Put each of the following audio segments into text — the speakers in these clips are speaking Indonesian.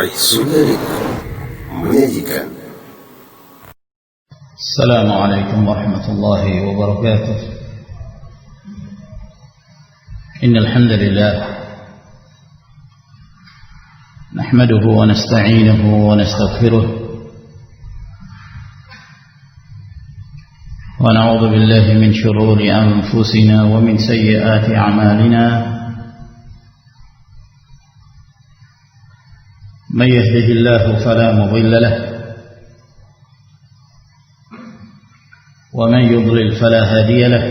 Sunnah menyajikan. Assalamualaikum warahmatullahi wabarakatuh. Innal hamdalillah nahmaduhu wa nasta'inuhu wa nastaghfiruh wa na'udzu billahi min shururi anfusina wa min sayyiati a'malina. من يهده الله فلا مضل له ومن يضلل فلا هادي له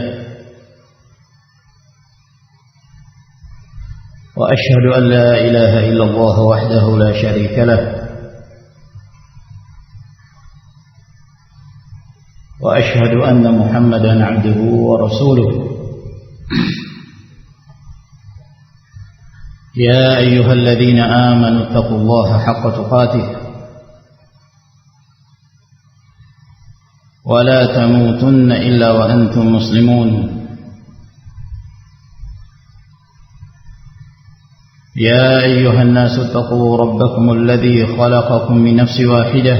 وأشهد أن لا إله إلا الله وحده لا شريك له وأشهد أن محمدا عبده ورسوله. يا أيها الذين آمنوا اتقوا الله حق تقاته ولا تموتن إلا وأنتم مسلمون. يا أيها الناس اتقوا ربكم الذي خلقكم من نفس واحدة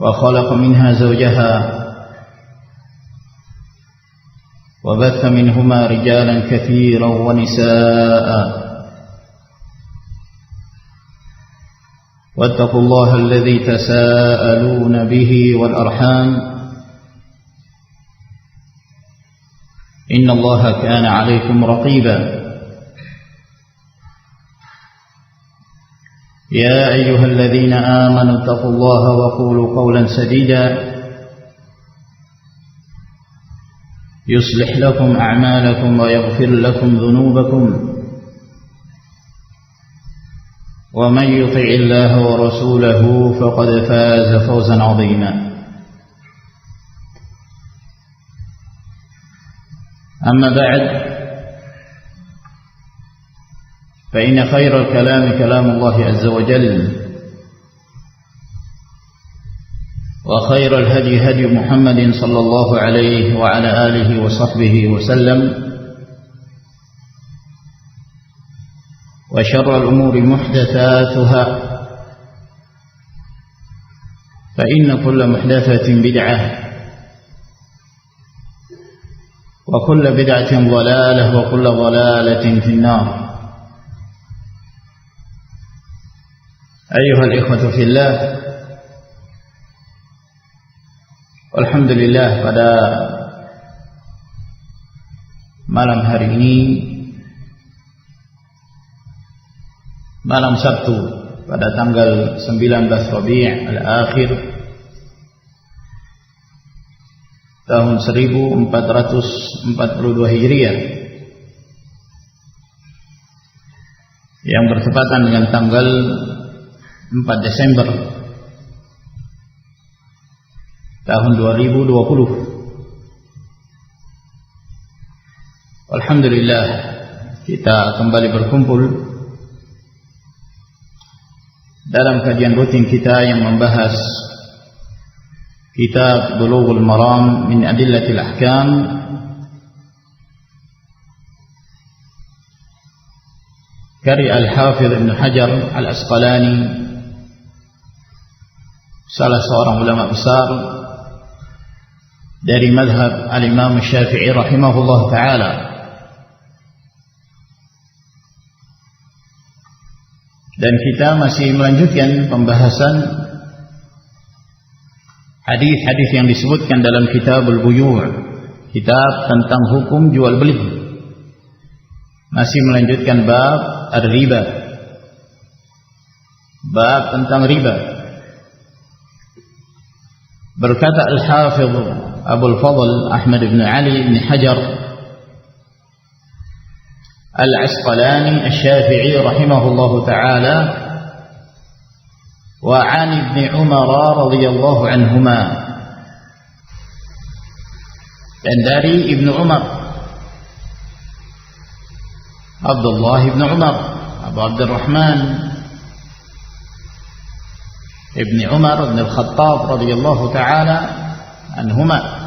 وخلق منها زوجها وبث منهما رجالا كثيرا ونساء واتقوا الله الذي تساءلون به والأرحام إن الله كان عليكم رقيبا. يا أيها الذين آمنوا اتقوا الله وقولوا قولا سديدا يصلح لكم أعمالكم ويغفر لكم ذنوبكم ومن يطع الله ورسوله فقد فاز فوزا عظيما. أما بعد فإن خير الكلام كلام الله عز وجل وخير الهدي هدي محمد صلى الله عليه وعلى آله وصحبه وسلم وشر الأمور محدثاتها فإن كل محدثة بدعة وكل بدعة ضلالة وكل ضلالة في النار. أيها الإخوة في الله, alhamdulillah pada malam hari ini, malam Sabtu pada tanggal 19 Rabi' al-Akhir tahun 1442 Hijriah yang bertepatan dengan tanggal 4 Desember tahun 2020. Alhamdulillah kita kembali berkumpul dalam kajian rutin kita yang membahas kitab Bulughul Maram min Adillatil Ahkam karya Al-Hafidh Ibn Hajar Al-Asqalani, salah seorang ulama besar dari madhab al-Imam Syafi'i rahimahullah ta'ala. Dan kita masih melanjutkan pembahasan hadis-hadis yang disebutkan dalam Kitabul Buyu', kitab tentang hukum jual beli. Masih melanjutkan bab ar-riba, bab tentang riba. Berkata Al-Hafidh Abul Fadl Ahmad bin Ali bin Hajar Al-Asqalani Asy-Syafi'i rahimahullahu ta'ala, wa 'an Ibn Umar radhiyallahu anhuma, dan dari Ibnu Umar, Abdullah Ibn Umar Abu Abdurrahman Ibn Umar Ibn Al-Khattab radhiyallahu ta'ala anhuma,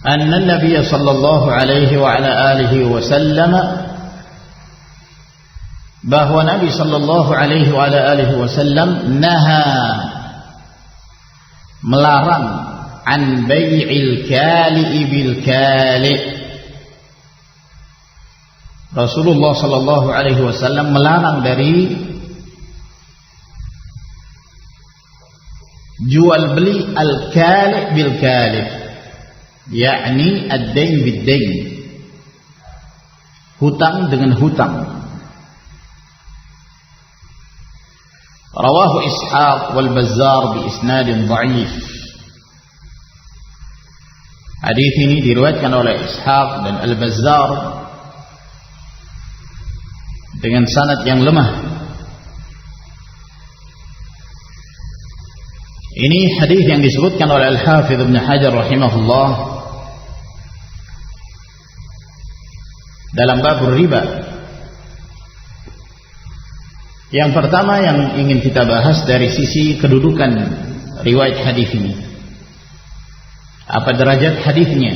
anna Nabi sallallahu alaihi wa ala alihi wasallam, bahwa Nabi sallallahu alaihi wa ala alihi wasallam naha, melarang, an bai'il kali'i bil kali'. Rasulullah sallallahu alaihi wasallam melarang dari jual beli al-kali' bil kali', yakni ad-dain bid-dain, hutang dengan hutang. Rawahu Ishaq wal Bazzar bi isnadin dhaif. Hadis ini diriwayatkan oleh Ishaq dan Al-Bazzar dengan sanad yang lemah. Ini hadis yang disebutkan oleh Al-Hafidz Ibnu Hajar rahimahullah dalam bab riba. Yang pertama yang ingin kita bahas dari sisi kedudukan riwayat hadis ini. Apa derajat hadisnya?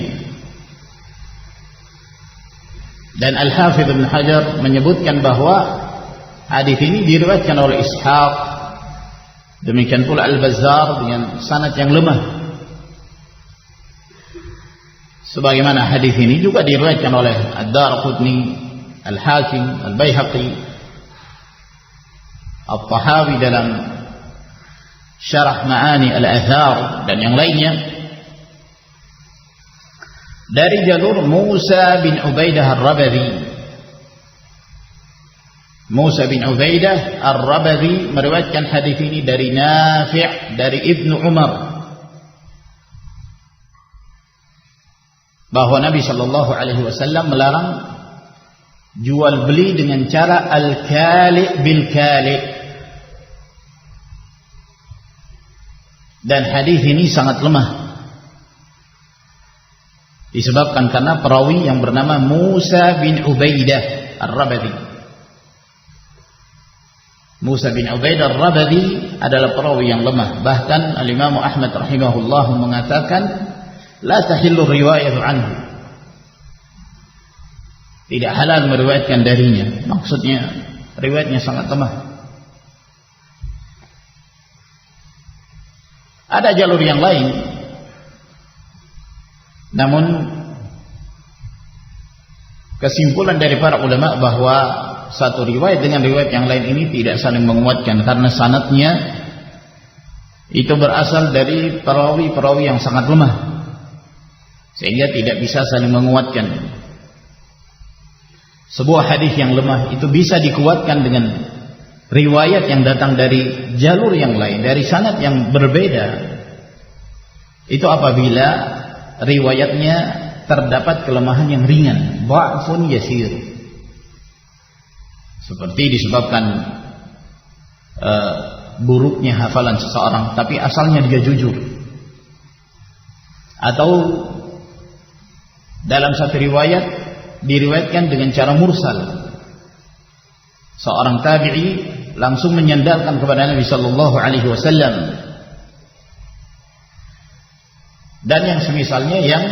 Dan Al-Hafidz Ibnu Hajar menyebutkan bahwa hadis ini diriwayatkan oleh Ishaq, demikian pula Al-Bazzar dengan sanad yang lemah. Sebagaimana hadis ini juga diriwayatkan oleh Ad-Darqutni, Al-Hakim, Al-Baihaqi, At-Tahawi dalam Syarah Ma'ani Al-Athar dan yang lainnya, dari jalur Musa bin Ubaidah Ar-Rabadhi. Musa bin Ubaidah Ar-Rabadhi meriwayatkan hadis ini dari Nafi' dari Ibnu Umar, bahwa Nabi sallallahu alaihi wasallam melarang jual beli dengan cara al-kali' bil kali'. Dan hadis ini sangat lemah, disebabkan karena perawi yang bernama Musa bin Ubaidah Ar-Rabadhi. Musa bin Ubaidah Ar-Rabadhi adalah perawi yang lemah. Bahkan Al-Imam Ahmad rahimahullah mengatakan la tahillu riwayatu anhu, tidak halal meriwayatkan darinya. Maksudnya riwayatnya sangat lemah. Ada jalur yang lain, namun kesimpulan dari para ulama bahwa satu riwayat dengan riwayat yang lain ini tidak saling menguatkan, karena sanadnya itu berasal dari perawi-perawi yang sangat lemah, sehingga tidak bisa saling menguatkan. Sebuah hadis yang lemah itu bisa dikuatkan dengan riwayat yang datang dari jalur yang lain, dari sanad yang berbeda. Itu apabila riwayatnya terdapat kelemahan yang ringan, dha'fun yasir, seperti disebabkan buruknya hafalan seseorang tapi asalnya dia jujur, atau dalam satu riwayat diriwayatkan dengan cara mursal, seorang tabi'i langsung menyandarkan kepada Nabi sallallahu alaihi wasallam. Dan yang semisalnya, yang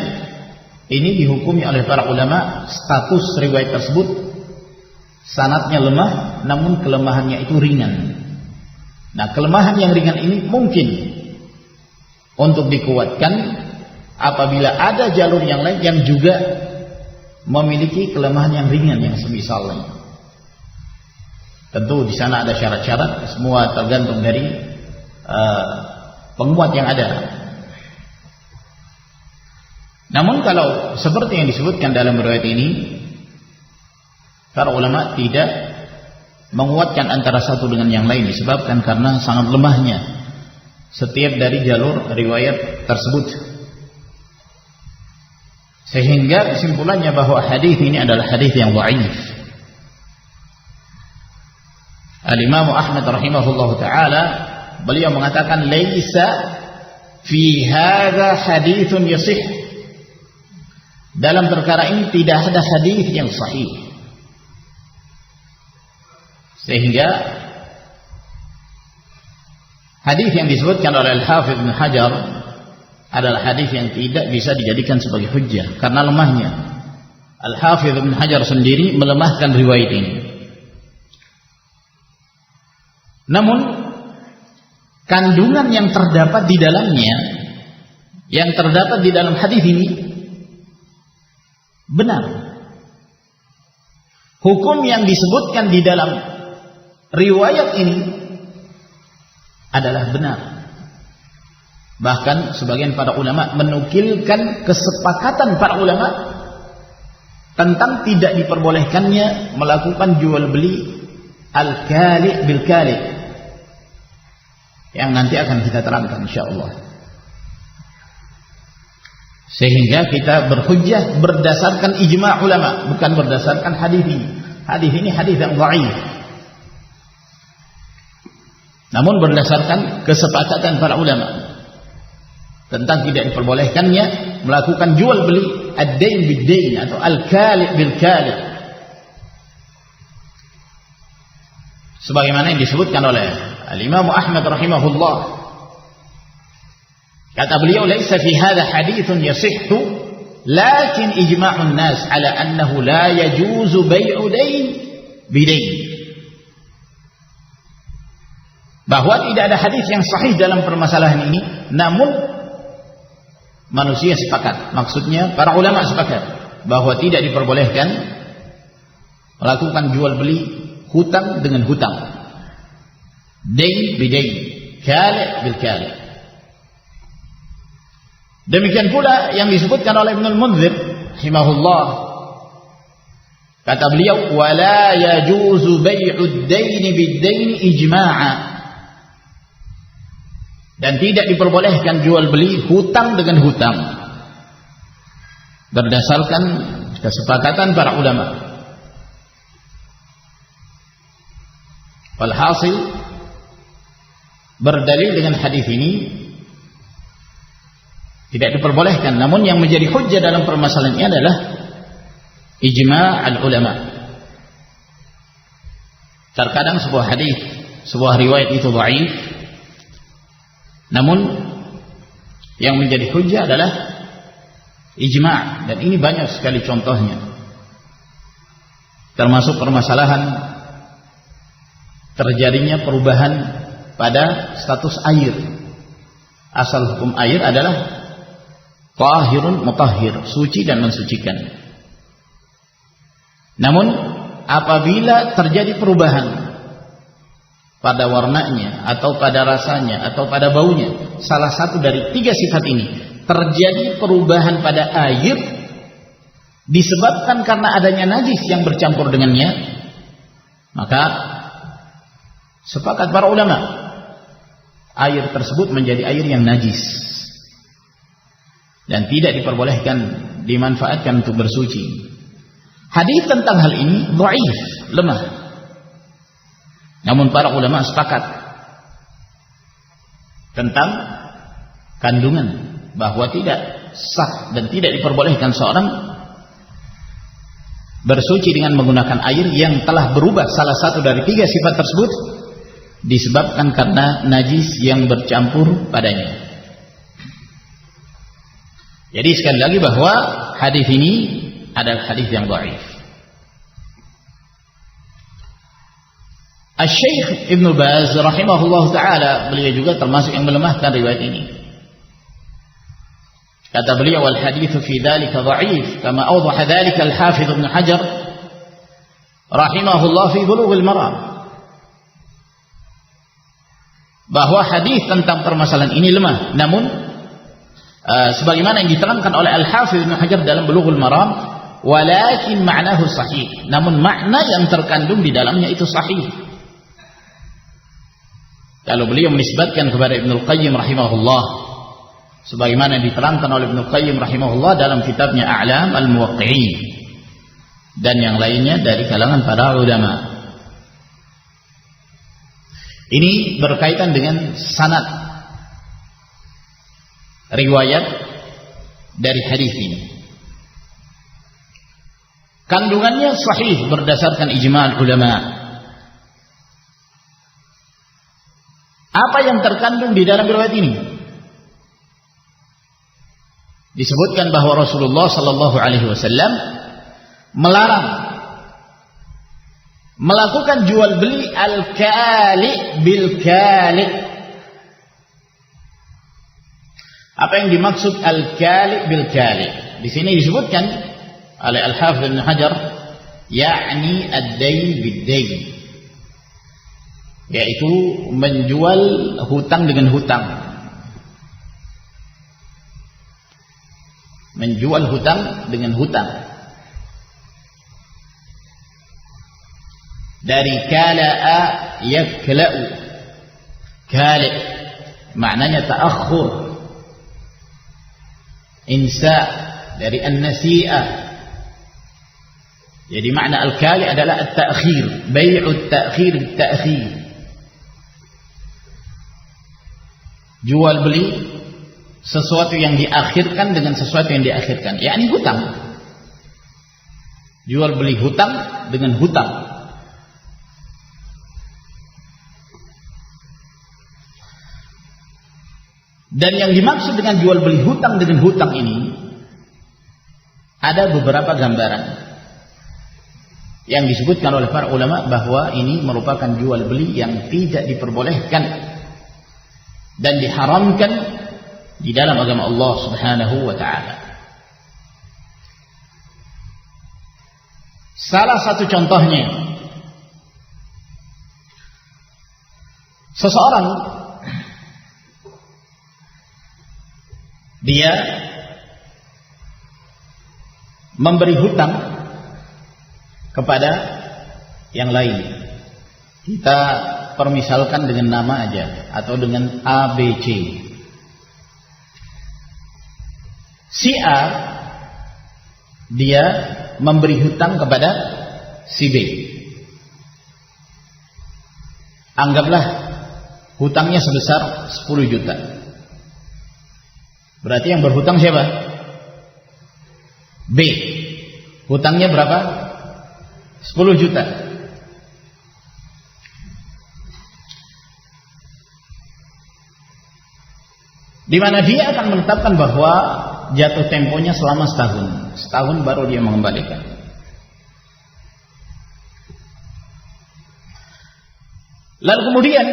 ini dihukumi oleh para ulama status riwayat tersebut sanadnya lemah, namun kelemahannya itu ringan. Nah, kelemahan yang ringan ini mungkin untuk dikuatkan apabila ada jalur yang lain yang juga memiliki kelemahan yang ringan yang semisalnya. Tentu di sana ada syarat-syarat, semua tergantung dari penguat yang ada. Namun kalau seperti yang disebutkan dalam riwayat ini, para ulama tidak menguatkan antara satu dengan yang lain, disebabkan karena sangat lemahnya setiap dari jalur riwayat tersebut, sehingga kesimpulannya bahwa hadis ini adalah hadis yang dhaif. Al-Imam Ahmad rahimahullah taala, beliau mengatakan laisa fi hadza haditsun yasih, dalam perkara ini tidak ada hadis yang sahih. Sehingga hadis yang disebutkan oleh Al-Hafidz Ibnu Hajar adalah hadis yang tidak bisa dijadikan sebagai hujjah karena lemahnya. Al-Hafidz Ibnu Hajar sendiri melemahkan riwayat ini. Namun kandungan yang terdapat di dalamnya, yang terdapat di dalam hadis ini benar. Hukum yang disebutkan di dalam riwayat ini adalah benar. Bahkan sebagian para ulama menukilkan kesepakatan para ulama tentang tidak diperbolehkannya melakukan jual beli al-kali' bil kali', yang nanti akan kita terangkan insyaallah. Sehingga kita berhujjah berdasarkan ijma' ulama, bukan berdasarkan hadis ini. Hadis ini hadis yang dhaif. Namun berdasarkan kesepakatan para ulama tentang tidak diperbolehkannya melakukan jual beli ad-dain bid-dain atau al-kali' bil kali'. Sebagaimana yang disebutkan oleh Al-Imam Ahmad rahimahullah. Kata beliau, "Laisa fi hadha haditsun yasihhu, lakin ijma'un nas ala annahu la yajuzu bai'u dain bidain." Bahwa tidak ada hadis yang sahih dalam permasalahan ini, namun manusia sepakat, maksudnya para ulama sepakat bahwa tidak diperbolehkan melakukan jual beli hutang dengan hutang, dain bidain, kali' bil kali'. Demikian pula yang disebutkan oleh Ibnu Al-Munzir rahimahullah. Kata beliau, "Wala yajuzu bai'ud dain bid-dain ijma'a." Dan tidak diperbolehkan jual beli hutang dengan hutang berdasarkan kesepakatan para ulama. Walhasil berdalil dengan hadis ini tidak diperbolehkan, namun yang menjadi hujjah dalam permasalahan ini adalah ijma' al-ulama. Terkadang sebuah hadis, sebuah riwayat itu dhaif, namun yang menjadi hujjah adalah ijma', dan ini banyak sekali contohnya. Termasuk permasalahan terjadinya perubahan pada status air. Asal hukum air adalah tahirun mutahhir, suci dan mensucikan. Namun apabila terjadi perubahan pada warnanya atau pada rasanya atau pada baunya, salah satu dari tiga sifat ini, terjadi perubahan pada air disebabkan karena adanya najis yang bercampur dengannya, maka sepakat para ulama air tersebut menjadi air yang najis dan tidak diperbolehkan dimanfaatkan untuk bersuci. Hadis tentang hal ini dhaif, lemah. Namun para ulama sepakat tentang kandungan bahwa tidak sah dan tidak diperbolehkan seorang bersuci dengan menggunakan air yang telah berubah salah satu dari tiga sifat tersebut disebabkan karena najis yang bercampur padanya. Jadi sekali lagi bahwa hadis ini adalah hadis yang dhaif. Asy-Syaikh Ibnu Baz rahimahullah taala, beliau juga termasuk yang melemahkan riwayat ini. Kata beliau, wal hadits fi dzalika dhaif kama awdaha dzalika al-Hafidz Ibnu Hajar rahimahullah fi Bulughul Maram. Bahwa hadis tentang permasalahan ini lemah, namun sebagaimana yang diterangkan oleh Al-Hafidz Ibnu Hajar dalam Bulughul Maram, walakin ma'nahu sahih, namun makna yang terkandung di dalamnya itu sahih. Kalau beliau menisbatkan kepada Ibnu Qayyim rahimahullah, sebagaimana diterangkan oleh Ibnu Qayyim rahimahullah dalam kitabnya A'lam al-Muwaqqi'in dan yang lainnya dari kalangan para ulama. Ini berkaitan dengan sanad riwayat dari hadis ini. Kandungannya sahih berdasarkan ijma' ulama. Apa yang terkandung di dalam riwayat ini? disebutkan bahwa Rasulullah sallallahu alaihi wasallam melarang melakukan jual beli al-kali bil kali. Apa yang dimaksud al-kali bil kali? Di sini disebutkan oleh Al-Hafidz Ibnu Hajar, yakni ad-dayn bid-dayn, yaitu menjual hutang dengan hutang. Menjual hutang dengan hutang. Dari kala'a yakla'u. Kali' maknanya ta'akhur. Insa dari an-nasi'ah. Jadi makna al-kali adalah at-ta'khir, bai'ut ta'khir at-ta'khir. Jual beli sesuatu yang diakhirkan dengan sesuatu yang diakhirkan, yakni hutang. Jual beli hutang dengan hutang. Dan yang dimaksud dengan jual beli hutang dengan hutang ini ada beberapa gambaran yang disebutkan oleh para ulama bahwa ini merupakan jual beli yang tidak diperbolehkan dan diharamkan di dalam agama Allah Subhanahu wa taala. Salah satu contohnya, seseorang dia memberi hutang kepada yang lain. Kita permisalkan dengan nama aja atau dengan ABC. Si A dia memberi hutang kepada si B. Anggaplah hutangnya sebesar 10 juta. Berarti yang berhutang siapa? B. Hutangnya berapa? 10 juta. Di mana dia akan menetapkan bahwa jatuh temponya selama setahun. Setahun baru dia mengembalikan. Lalu kemudian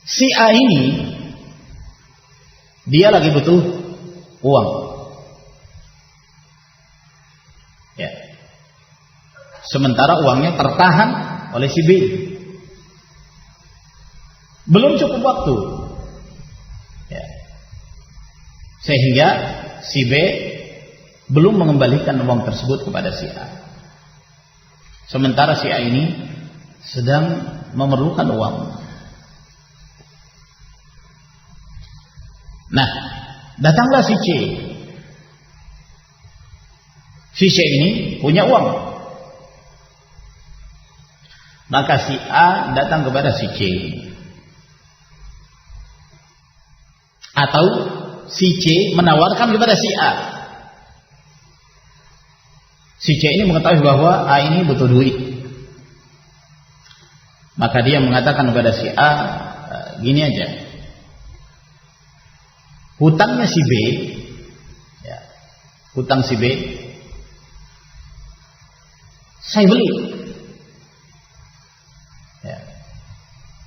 si A ini dia lagi butuh uang. Ya. Sementara uangnya tertahan oleh si B. Belum cukup waktu. Ya. Sehingga si B belum mengembalikan uang tersebut kepada si A. Sementara si A ini sedang memerlukan uang. Nah, datanglah si C. Si C ini punya uang. Maka si A datang kepada si C. Atau si C menawarkan kepada si A. Si C ini mengetahui bahwa A ini butuh duit. Maka dia mengatakan kepada si A, gini aja. Hutangnya si B, ya, hutang si B, saya beli. Ya,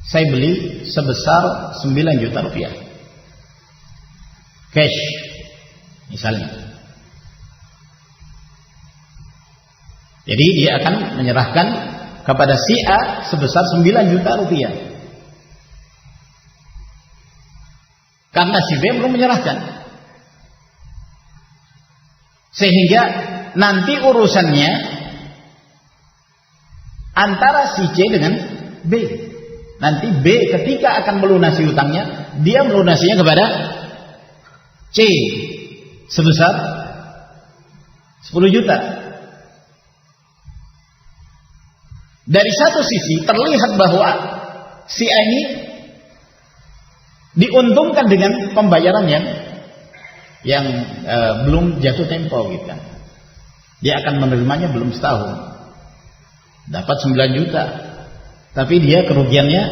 saya beli sebesar 9 juta rupiah. Cash, misalnya. Jadi dia akan menyerahkan kepada si A sebesar 9 juta rupiah. Karena si B belum menyerahkan. Sehingga nanti urusannya antara si C dengan B. Nanti B ketika akan melunasi hutangnya, dia melunasinya kepada C sebesar 10 juta. Dari satu sisi terlihat bahwa si A ini diuntungkan dengan pembayaran yang belum jatuh tempo gitu kan. Dia akan menerimanya belum setahun. Dapat 9 juta. Tapi dia kerugiannya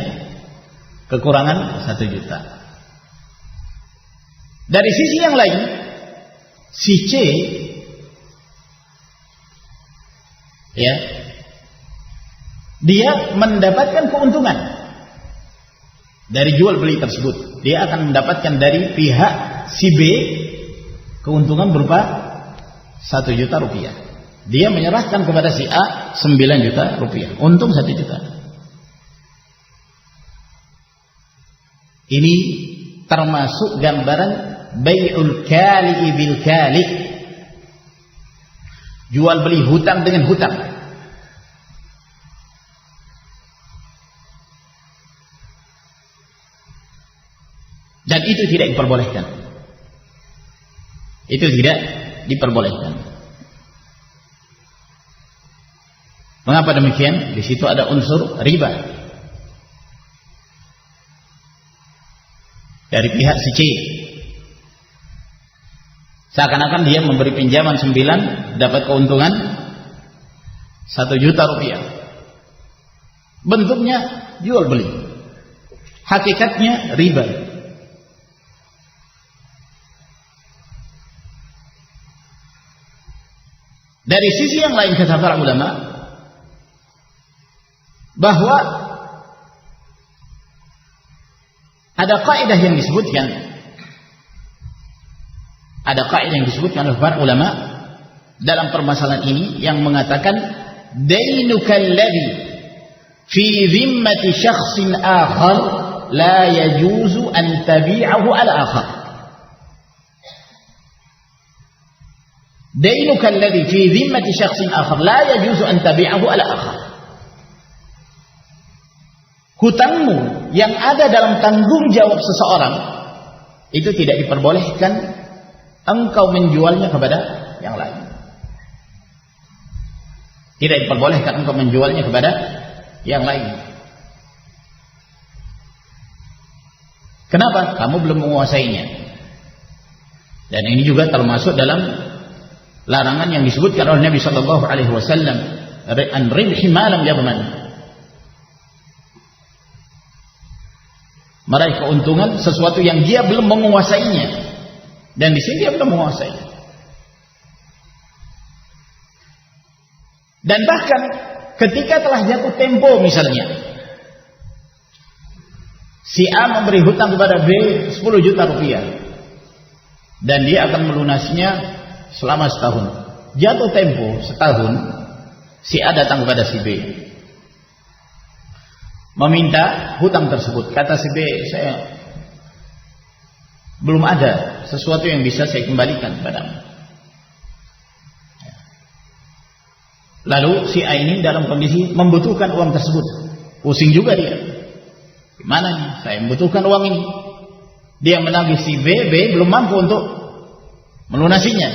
kekurangan 1 juta. Dari sisi yang lain, si C ya, dia mendapatkan keuntungan dari jual beli tersebut. Dia akan mendapatkan dari pihak si B keuntungan berupa 1 juta rupiah. Dia menyerahkan kepada si A 9 juta rupiah, untung 1 juta. Ini termasuk gambaran bai'ul kali bil kali, jual beli hutang dengan hutang. Dan itu tidak diperbolehkan. Itu tidak diperbolehkan. Mengapa demikian? Di situ ada unsur riba dari pihak si C. Seakan-akan dia memberi pinjaman 9, dapat keuntungan 1 juta rupiah. Bentuknya jual beli, hakikatnya riba. Dari sisi yang lain kata para ulama bahwa ada kaidah yang disebutkan, oleh para ulama dalam permasalahan ini yang mengatakan dainuka alladhi fi dhimmati syakhsin akhar la yajuzu an tabi'ahu ala akhar. Dainuka alladhi fi dhimmati syakhsin akhar la yajuzu an tabi'ahu ala akhar. Hutangmu yang ada dalam tanggung jawab seseorang itu tidak diperbolehkan engkau menjualnya kepada yang lain. Tidak diperbolehkan engkau menjualnya kepada yang lain. Kenapa? Kamu belum menguasainya. Dan ini juga termasuk dalam larangan yang disebutkan oleh Nabi sallallahu alaihi wasallam, an ribhi ma lam yadman. Meraih keuntungan sesuatu yang dia belum menguasainya, dan di sini dia belum menguasai. Dan bahkan ketika telah jatuh tempo, misalnya si A memberi hutang kepada B 10 juta rupiah dan dia akan melunasinya selama setahun. Jatuh tempo setahun, si A datang kepada si B meminta hutang tersebut. Kata si B, saya belum ada sesuatu yang bisa saya kembalikan padamu. Lalu si A ini dalam kondisi membutuhkan uang tersebut. Pusing juga dia. Gimana nih? Saya membutuhkan uang ini. Dia menagih si B, B belum mampu untuk melunasinya.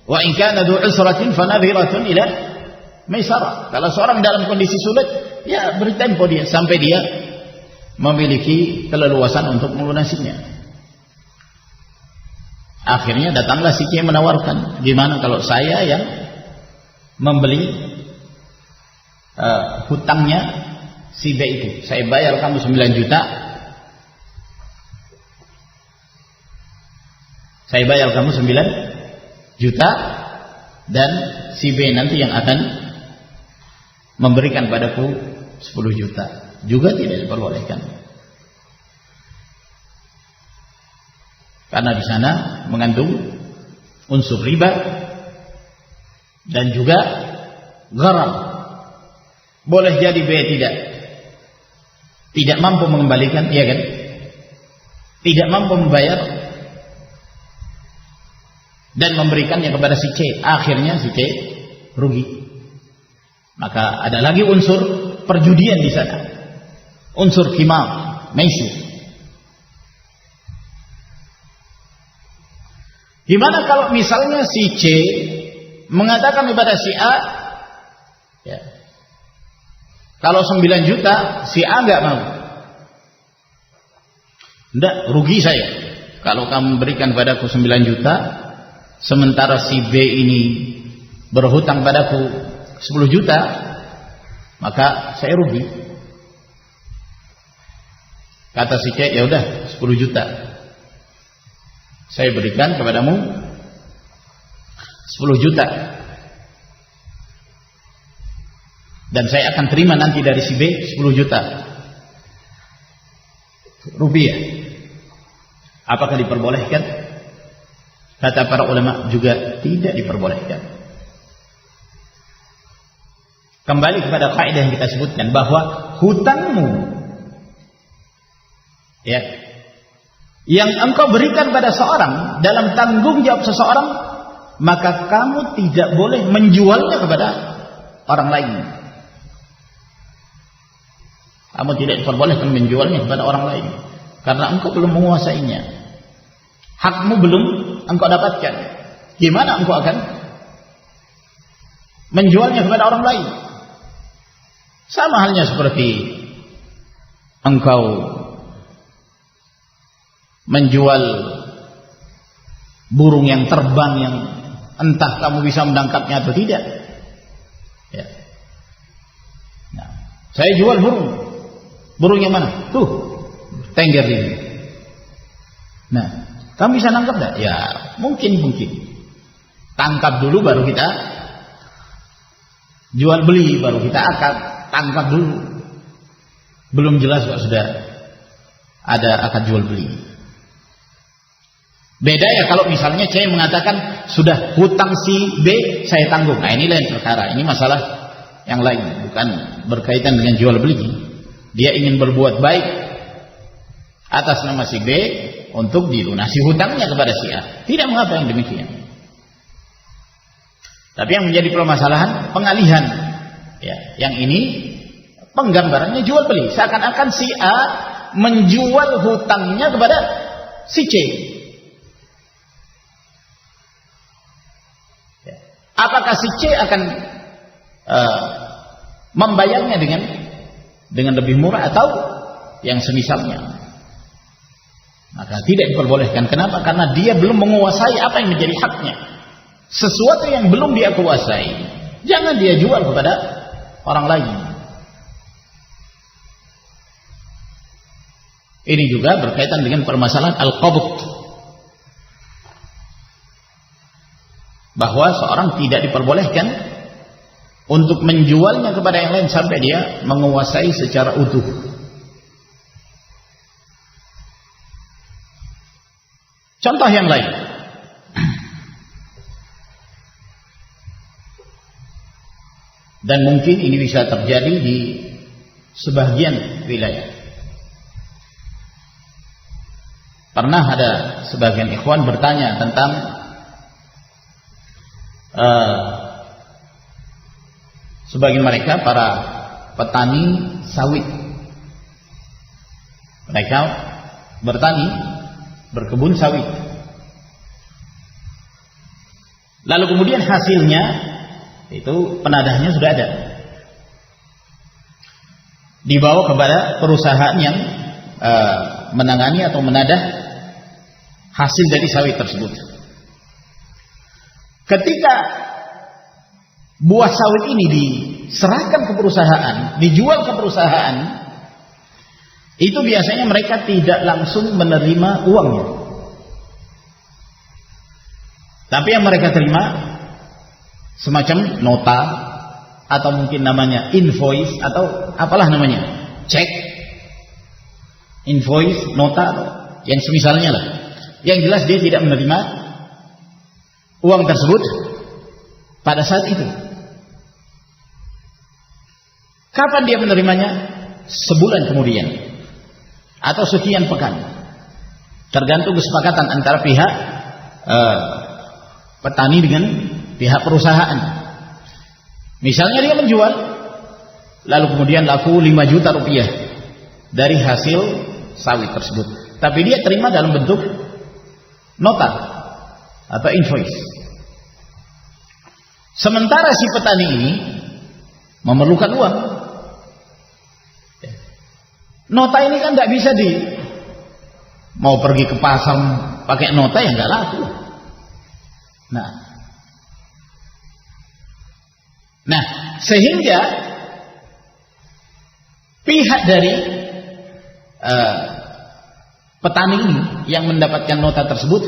Wa in kana dzu usratin fanadhiratun ila maisarah. Kalau seorang dalam kondisi sulit, ya beri tempo dia sampai dia memiliki keleluasan untuk melunasinya. Akhirnya datanglah si C menawarkan, gimana kalau saya yang membeli hutangnya si B itu, saya bayar kamu 9 juta, saya bayar kamu 9 juta, dan si B nanti yang akan memberikan padaku 10 juta. Juga tidak diperbolehkan, karena di sana mengandung unsur riba dan juga gharar. Boleh jadi B tidak mampu mengembalikan, iya kan? Tidak mampu membayar dan memberikannya kepada si C. Akhirnya si C rugi. Maka ada lagi unsur perjudian di sana, unsur qimar, maisir. Gimana kalau misalnya si C mengatakan kepada si A, ya, kalau 9 juta si A nggak mau, enggak, rugi saya kalau kamu berikan padaku 9 juta, sementara si B ini berhutang padaku 10 juta, maka saya rugi. Kata si C, ya udah 10 juta saya berikan kepadamu 10 juta dan saya akan terima nanti dari si B 10 juta rupiah. Apakah diperbolehkan? Kata para ulama juga tidak diperbolehkan. Kembali kepada kaidah yang kita sebutkan bahwa hutangmu ya yang engkau berikan pada seorang dalam tanggung jawab seseorang, maka kamu tidak boleh menjualnya kepada orang lain. Kamu tidak diperbolehkan menjualnya kepada orang lain karena engkau belum menguasainya. Hakmu belum engkau dapatkan. Gimana engkau akan menjualnya kepada orang lain? Sama halnya seperti engkau menjual burung yang terbang yang entah kamu bisa menangkapnya atau tidak. Ya. Nah, saya jual burung. Burung yang mana? Tuh, tengger ini. Nah, kamu bisa nangkap enggak? Ya, mungkin. Tangkap dulu baru kita jual beli, baru kita akad. Tangkap dulu. Belum jelas kok sudah ada akad jual beli. Beda ya kalau misalnya saya mengatakan sudah hutang si B saya tanggung. Nah, ini lain perkara. Ini masalah yang lain, bukan berkaitan dengan jual beli. Dia ingin berbuat baik atas nama si B untuk dilunasi hutangnya kepada si A. Tidak mengapa yang demikian. Tapi yang menjadi permasalahan pengalihan. Ya, yang ini penggambarannya jual beli. Seakan-akan si A menjual hutangnya kepada si C. Ya. Apakah si C akan membayarnya dengan lebih murah atau yang semisalnya? Maka tidak diperbolehkan. Kenapa? Karena dia belum menguasai apa yang menjadi haknya. Sesuatu yang belum dia kuasai, jangan dia jual kepada orang lain. Ini juga berkaitan dengan permasalahan al-qabd, bahwa seorang tidak diperbolehkan untuk menjualnya kepada yang lain sampai dia menguasai secara utuh. Contoh yang lain, dan mungkin ini bisa terjadi di sebagian wilayah. Pernah ada sebagian ikhwan bertanya tentang sebagian mereka para petani sawit. Mereka bertani, berkebun sawit. Lalu kemudian hasilnya itu penadahnya sudah ada, dibawa kepada perusahaan yang menangani atau menadah hasil dari sawit tersebut. Ketika buah sawit ini diserahkan ke perusahaan, dijual ke perusahaan, itu biasanya mereka tidak langsung menerima uangnya, tapi yang mereka terima semacam nota, atau mungkin namanya invoice, atau apalah namanya, cek, invoice, nota, atau yang semisalnya lah. Yang jelas dia tidak menerima uang tersebut pada saat itu. Kapan dia menerimanya? Sebulan kemudian atau sekian pekan, tergantung kesepakatan antara pihak petani dengan pihak perusahaan. Misalnya dia menjual, lalu kemudian laku 5 juta rupiah dari hasil sawit tersebut, tapi dia terima dalam bentuk nota atau invoice. Sementara si petani ini memerlukan uang. Nota ini kan tidak bisa mau pergi ke pasar pakai nota yang nggak laku. Nah, sehingga pihak dari petani ini yang mendapatkan nota tersebut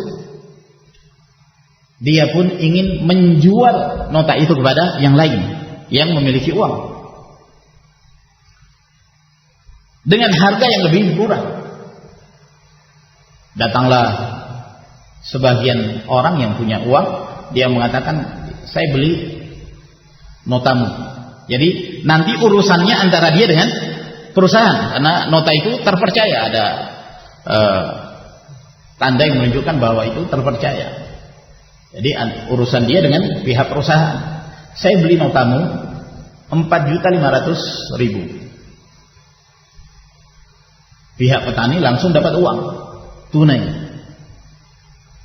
dia pun ingin menjual nota itu kepada yang lain yang memiliki uang dengan harga yang lebih murah. Datanglah sebagian orang yang punya uang, dia mengatakan, saya beli notamu. Jadi nanti urusannya antara dia dengan perusahaan, karena nota itu terpercaya, ada tanda yang menunjukkan bahwa itu terpercaya. Jadi urusan dia dengan pihak perusahaan. Saya beli notamu 4.500.000. Pihak petani langsung dapat uang tunai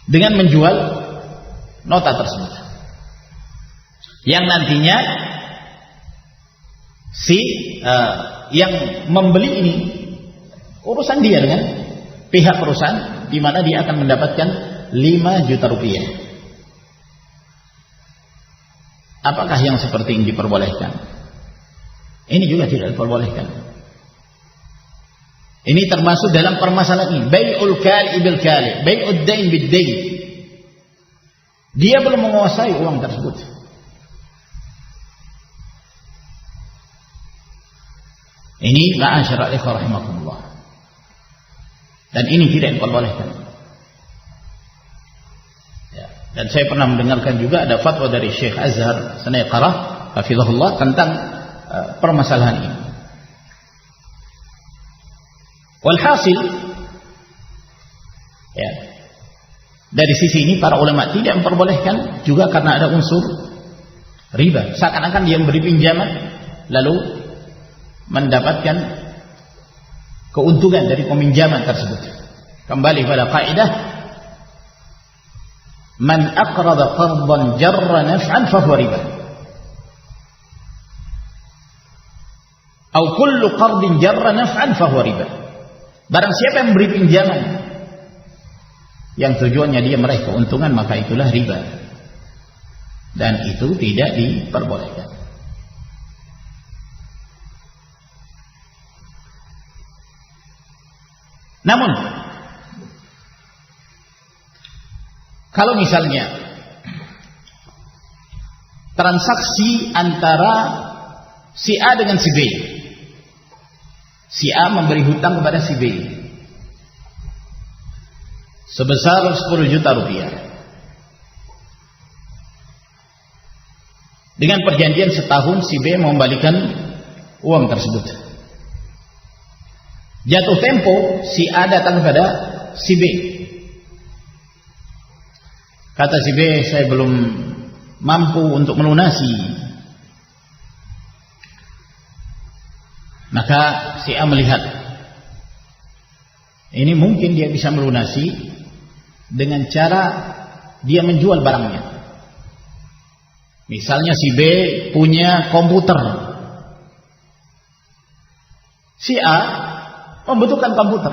dengan menjual nota tersebut, yang nantinya yang membeli ini urusan dia dengan pihak perusahaan, di mana dia akan mendapatkan 5 juta rupiah. Apakah yang seperti ini diperbolehkan? Ini juga tidak diperbolehkan. Ini termasuk dalam permasalahan ini, bai'ul kali bil kali, bai'ud dain bid dain. Dia belum menguasai uang tersebut. Ini ma'asyara ikhwah rahimakumullah. Dan ini tidak diperbolehkan. Ya. Dan saya pernah mendengarkan juga ada fatwa dari Syekh Azhar Sanaiqarah hafizahullah tentang permasalahan ini. Walhasil, ya, dari sisi ini para ulama tidak memperbolehkan juga karena ada unsur riba. Seakan-akan dia memberi pinjaman lalu mendapatkan keuntungan dari peminjaman tersebut. Kembali pada kaidah, man aqrada qardan jarra naf'an fa huwa riba. Atau kullu qardin jarra naf'an fa huwa riba. Barang siapa yang memberi pinjaman yang tujuannya dia meraih keuntungan, maka itulah riba. Dan itu tidak diperbolehkan. Namun kalau misalnya transaksi antara si A dengan si B, si A memberi hutang kepada si B sebesar 10 juta rupiah dengan perjanjian setahun si B mengembalikan uang tersebut. Jatuh tempo, si A datang kepada si B. Kata si B, saya belum mampu untuk melunasi. Maka si A melihat ini mungkin dia bisa melunasi dengan cara dia menjual barangnya. Misalnya si B punya komputer, si A membutuhkan komputer.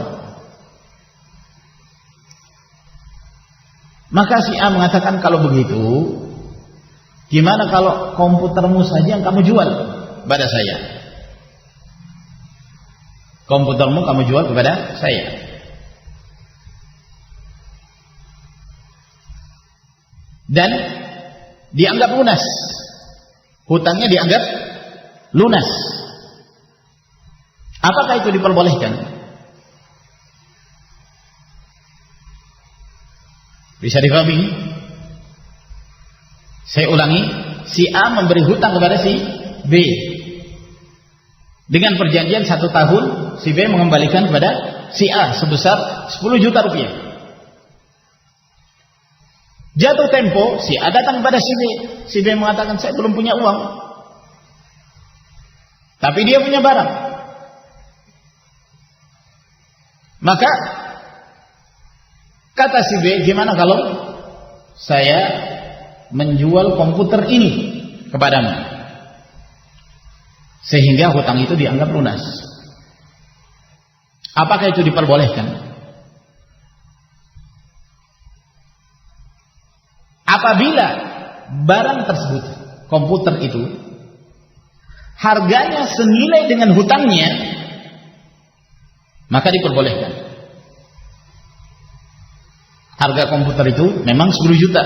Maka si A mengatakan, kalau begitu gimana kalau komputermu saja yang kamu jual pada saya? Komputermu kamu jual kepada saya. Dan dianggap lunas. Hutangnya dianggap lunas. Apakah itu diperbolehkan? Bisa difahami? Saya ulangi, si A memberi hutang kepada si B dengan perjanjian 1 tahun, si B mengembalikan kepada si A sebesar 10 juta rupiah. Jatuh tempo, si A datang kepada si B. Si B mengatakan, saya belum punya uang, tapi dia punya barang. Maka kata si B, gimana kalau saya menjual komputer ini kepadamu, sehingga hutang itu dianggap lunas? Apakah itu diperbolehkan? Apabila barang tersebut, komputer itu, harganya senilai dengan hutangnya, maka diperbolehkan. Harga komputer itu memang 10 juta,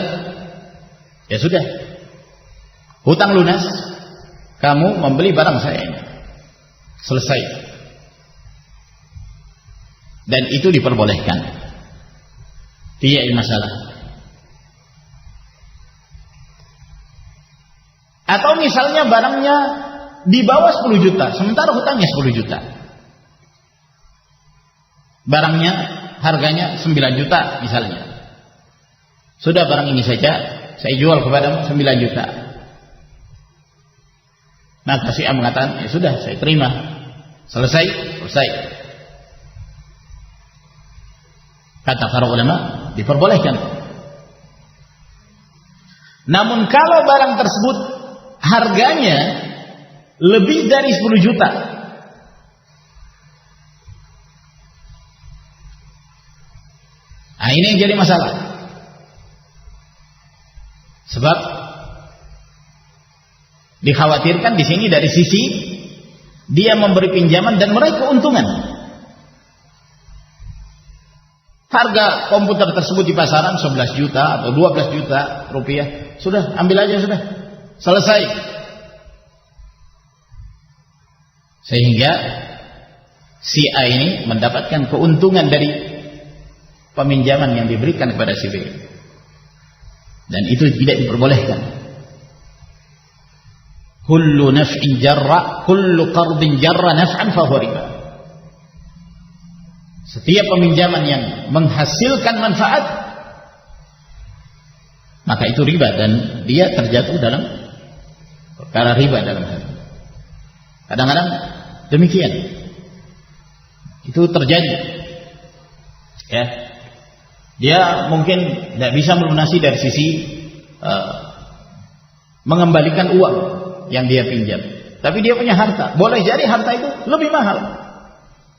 Ya sudah, hutang lunas, kamu membeli barang saya ini, selesai. Dan itu diperbolehkan, tidak ada masalah. Atau misalnya barangnya di bawah 10 juta, sementara hutangnya 10 juta. Barangnya harganya 9 juta misalnya. Sudah, barang ini saja saya jual kepadamu 9 juta. Maka si A mengatakan, ya sudah, saya terima. Selesai. Kata para ulama, diperbolehkan. Namun kalau barang tersebut harganya lebih dari 10 juta, nah ini yang jadi masalah. Sebab dikhawatirkan di sini dari sisi dia memberi pinjaman dan meraih keuntungan. Harga komputer tersebut di pasaran 11 juta atau 12 juta rupiah. Sudah, ambil aja sudah. Selesai. Sehingga si A ini mendapatkan keuntungan dari peminjaman yang diberikan kepada si B. Dan itu tidak diperbolehkan. Kullu naf'in jarra, kullu qardin jarra naf'an fa huwa riba. Setiap peminjaman yang menghasilkan manfaat, maka itu riba dan dia terjatuh dalam perkara riba dalam hal ini. Kadang-kadang demikian. Itu terjadi. Ya. Dia mungkin tidak bisa melunasi dari sisi mengembalikan uang yang dia pinjam. Tapi dia punya harta. Boleh jadi harta itu lebih mahal.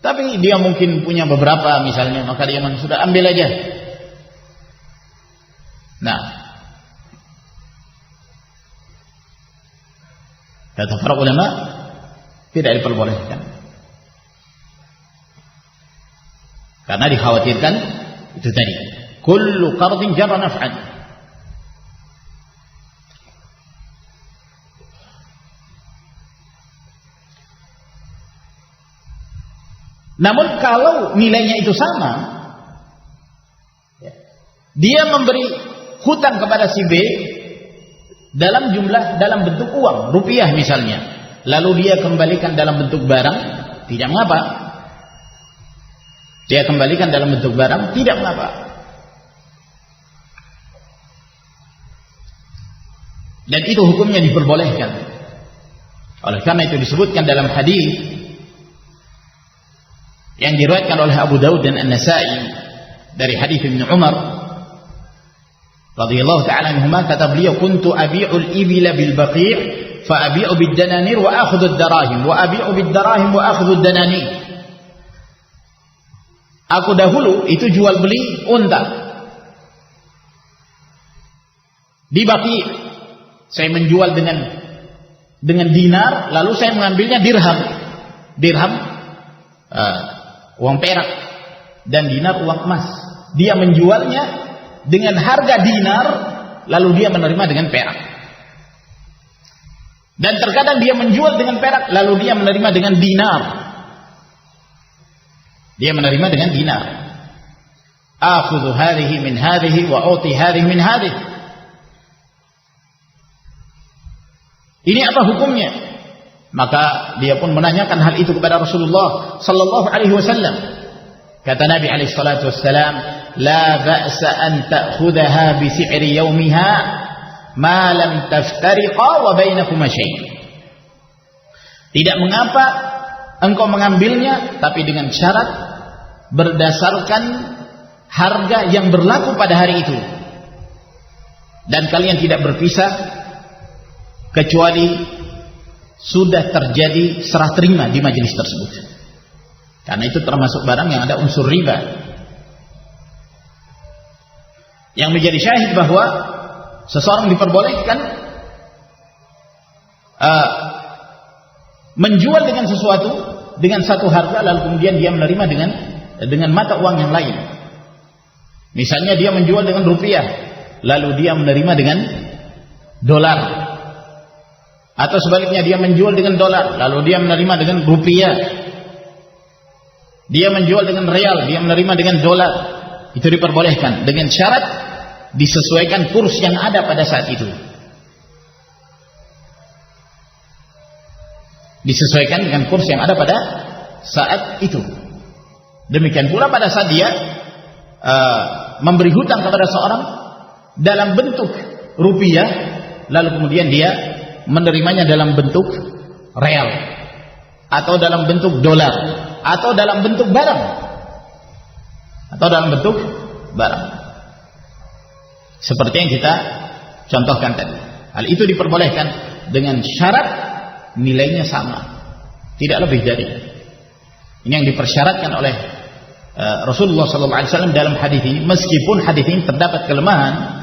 Tapi dia mungkin punya beberapa misalnya, maka dia sudah ambil aja. Nah, kata para ulama, tidak diperbolehkan. Karena dikhawatirkan itu tadi, kullu qardin jarra naf'an. Namun kalau nilainya itu sama, dia memberi hutang kepada si B dalam bentuk uang, rupiah misalnya, lalu dia kembalikan dalam bentuk barang, tidak mengapa. Dia kembalikan dalam bentuk barang, tidak mengapa. Dan itu hukumnya diperbolehkan. Oleh karena itu disebutkan dalam hadis yang diriwayatkan oleh Abu Daud dan An-Nasa'i dari hadis Ibnu Umar radhiyallahu ta'ala anhuma, kata beliau, kuntu abi'ul ibila bil baqi' fa abi'u bid dananir wa akhudhu ad-darahim wa abi'u bid darahim wa akhudhu ad-dananir. Aku dahulu itu jual beli unta di Baqi'. Saya menjual dengan dinar, lalu saya mengambilnya dirham uang perak, dan dinar uang emas. Dia menjualnya dengan harga dinar, lalu dia menerima dengan perak. Dan terkadang dia menjual dengan perak, lalu dia menerima dengan dinar. Dia menerima dengan dinar. Akhudhu hadhihi min hadhihi wa uti hadhihi min hadhihi. Ini apa hukumnya? Maka dia pun menanyakan hal itu kepada Rasulullah sallallahu alaihi wasallam. Kata Nabi alaihi salatu wassalam, la ba'sa an ta'khudhaha bi si'ri yawmiha ma lam taftariqa wa bainakuma syai'. Tidak mengapa engkau mengambilnya, tapi dengan syarat berdasarkan harga yang berlaku pada hari itu, dan kalian tidak berpisah kecuali sudah terjadi serah terima di majelis tersebut. Karena itu termasuk barang yang ada unsur riba. Yang menjadi syahid bahwa seseorang diperbolehkan menjual dengan sesuatu dengan satu harga, lalu kemudian dia menerima dengan mata uang yang lain. Misalnya dia menjual dengan rupiah, lalu dia menerima dolar, atau sebaliknya dia menjual dengan dolar lalu dia menerima dengan rupiah, dia menjual dengan real, dia menerima dengan dolar, itu diperbolehkan dengan syarat disesuaikan kurs yang ada pada saat itu. Disesuaikan dengan kurs yang ada pada saat itu. Demikian pula pada saat dia memberi hutang kepada seorang dalam bentuk rupiah, lalu kemudian dia menerimanya dalam bentuk real, atau dalam bentuk dolar, atau dalam bentuk barang, seperti yang kita contohkan tadi. Hal itu diperbolehkan dengan syarat nilainya sama, tidak lebih dari. Ini yang dipersyaratkan oleh Rasulullah SAW dalam hadis ini, meskipun hadis ini terdapat kelemahan.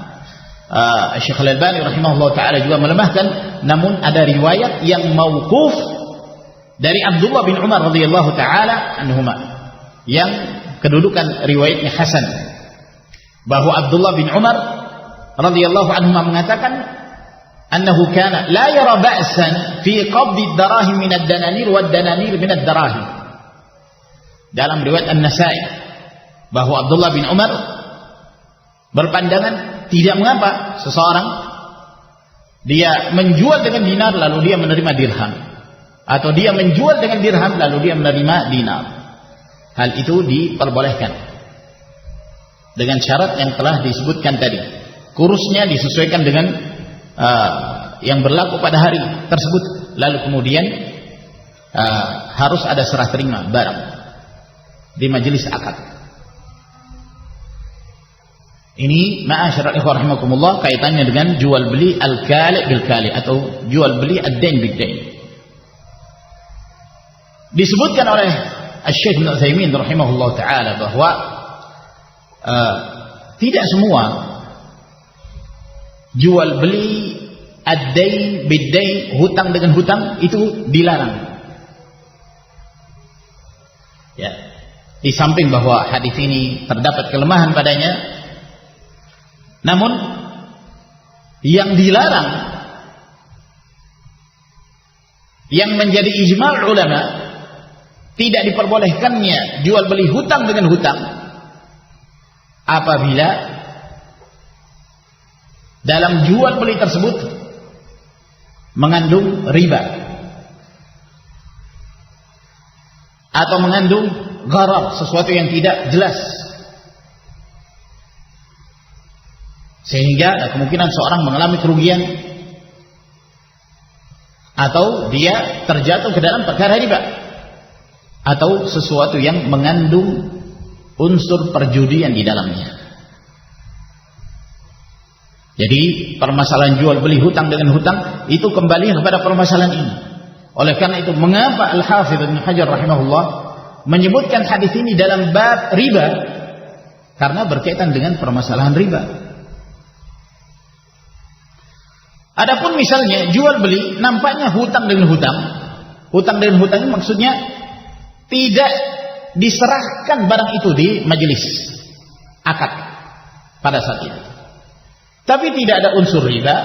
Syekh Al-Albani rahimahullah taala juga melemahkan, namun ada riwayat yang mauquf dari Abdullah bin Umar radhiyallahu taala anhuma yang kedudukan riwayatnya hasan, bahwa Abdullah bin Umar radhiyallahu anhuma mengatakan annahu kana la yara ba'san fi qabdi ad-darahim min ad-dananir wa ad-dananir min ad-darahim. Dalam riwayat An-Nasa'i bahwa Abdullah bin Umar berpandangan tidak mengapa seseorang dia menjual dengan dinar lalu dia menerima dirham, atau dia menjual dengan dirham lalu dia menerima dinar. Hal itu diperbolehkan dengan syarat yang telah disebutkan tadi. Kursnya disesuaikan dengan yang berlaku pada hari tersebut, lalu kemudian harus ada serah terima barang di majelis akad. Ini ma'asyiral ikhwah rahimakumullah kaitannya dengan jual beli al-kali' bil kali, atau jual beli ad-dain bid dain. Disebutkan oleh Syekh Ibnu Utsaimin rahimahullah taala bahwa tidak semua jual beli ad-dain bid dain, hutang dengan hutang, itu dilarang. Ya, di samping bahwa hadis ini terdapat kelemahan padanya, namun yang dilarang, yang menjadi ijma' ulama, tidak diperbolehkannya jual beli hutang dengan hutang apabila dalam jual beli tersebut mengandung riba atau mengandung gharar, sesuatu yang tidak jelas, sehingga kemungkinan seorang mengalami kerugian atau dia terjatuh ke dalam perkara riba, atau sesuatu yang mengandung unsur perjudian di dalamnya. Jadi permasalahan jual beli hutang dengan hutang itu kembali kepada permasalahan ini. Oleh karena itu, mengapa Al-Hafidz Ibnu Hajar rahimahullah menyebutkan hadis ini dalam bab riba? Karena berkaitan dengan permasalahan riba. Adapun misalnya jual beli nampaknya hutang dengan hutang. Hutang dengan hutang ini maksudnya tidak diserahkan barang itu di majelis akad pada saat itu, tapi tidak ada unsur riba,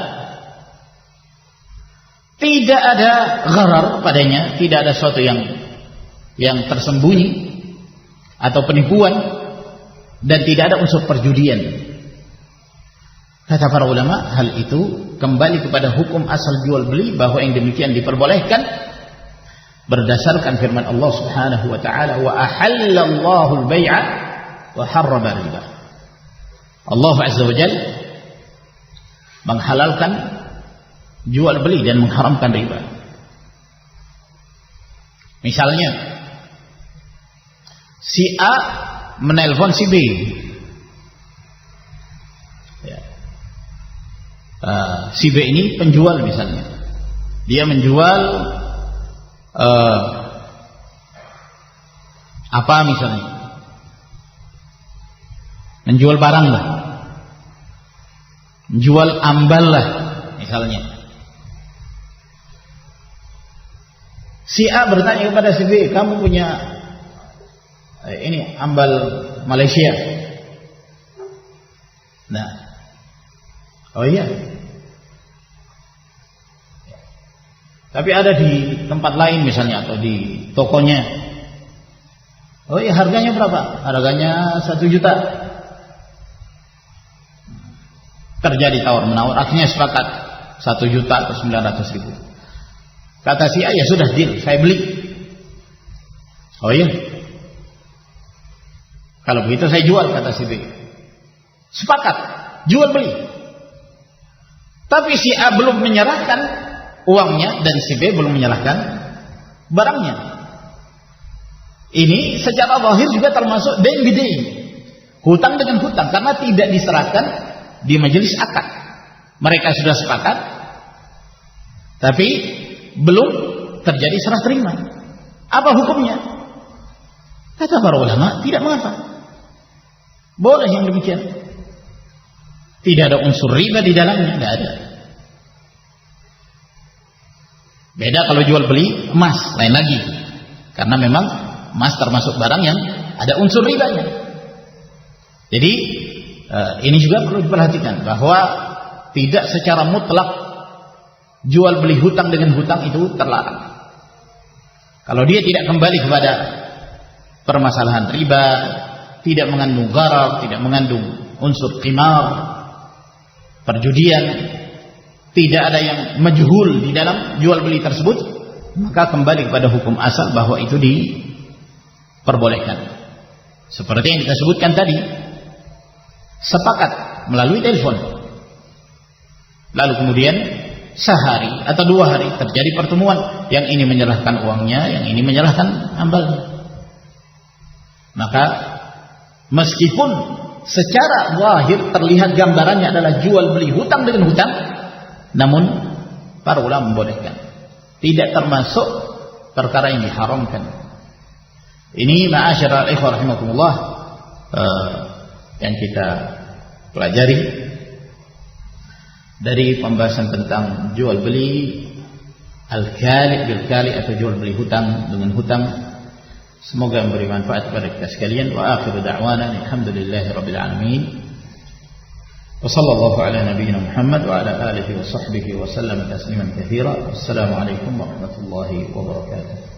tidak ada gharar padanya, tidak ada sesuatu yang tersembunyi atau penipuan, dan tidak ada unsur perjudian. Kata para ulama, hal itu kembali kepada hukum asal jual beli, bahwa yang demikian diperbolehkan berdasarkan firman Allah Subhanahu wa taala, wa ahallallahu al-bai'a wa harrama riba. Allah Azza wa Jalla menghalalkan jual beli dan mengharamkan riba. Misalnya si A menelpon si B, si B ini penjual misalnya, dia menjual apa misalnya, menjual barang lah, menjual ambal lah misalnya. Si A bertanya kepada si B, kamu punya ini ambal Malaysia? Nah, oh iya, Tapi ada di tempat lain misalnya atau di tokonya. Oh iya, harganya berapa? Harganya 1 juta. Terjadi tawar menawar, akhirnya sepakat 1 juta atau 900.000. Kata si A, ya sudah deal, saya beli. Oh iya, kalau begitu saya jual, kata si B. Sepakat, jual beli. Tapi si A belum menyerahkan uangnya dan si B belum menyerahkan barangnya. Ini secara zahir juga termasuk dain bidain, hutang dengan hutang, karena tidak diserahkan di majelis akad. Mereka sudah sepakat, tapi belum terjadi serah terima. Apa hukumnya? Kata para ulama, tidak mengapa, boleh yang demikian. Tidak ada unsur riba di dalamnya, tidak ada. Beda kalau jual beli emas, lain lagi, karena memang emas termasuk barang yang ada unsur ribanya. Jadi ini juga perlu diperhatikan bahwa tidak secara mutlak jual beli hutang dengan hutang itu terlarang. Kalau dia tidak kembali kepada permasalahan riba, tidak mengandung gharar, tidak mengandung unsur qimar, perjudian, tidak ada yang majhul di dalam jual beli tersebut, maka kembali kepada hukum asal bahwa itu diperbolehkan. Seperti yang kita sebutkan tadi, sepakat melalui telepon, lalu kemudian sehari atau 2 hari terjadi pertemuan, yang ini menyerahkan uangnya, yang ini menyerahkan ambalnya. Maka meskipun secara zahir terlihat gambarannya adalah jual beli hutang dengan hutang, namun para ulama membolehkan, tidak termasuk perkara yang diharamkan. Ini ma'asyiral ikhwah rahimakumullah yang kita pelajari dari pembahasan tentang jual beli al-kali bil kali atau jual beli hutang dengan hutang. Semoga memberi manfaat kepada kita sekalian. Wa akhiru da'wana alhamdulillahi rabbil alamin. Wa sallallahu ala nabiyyina Muhammad wa ala alihi wa sahbihi wa sallam tasliman katsira. Wassalamu alaikum warahmatullahi wabarakatuh.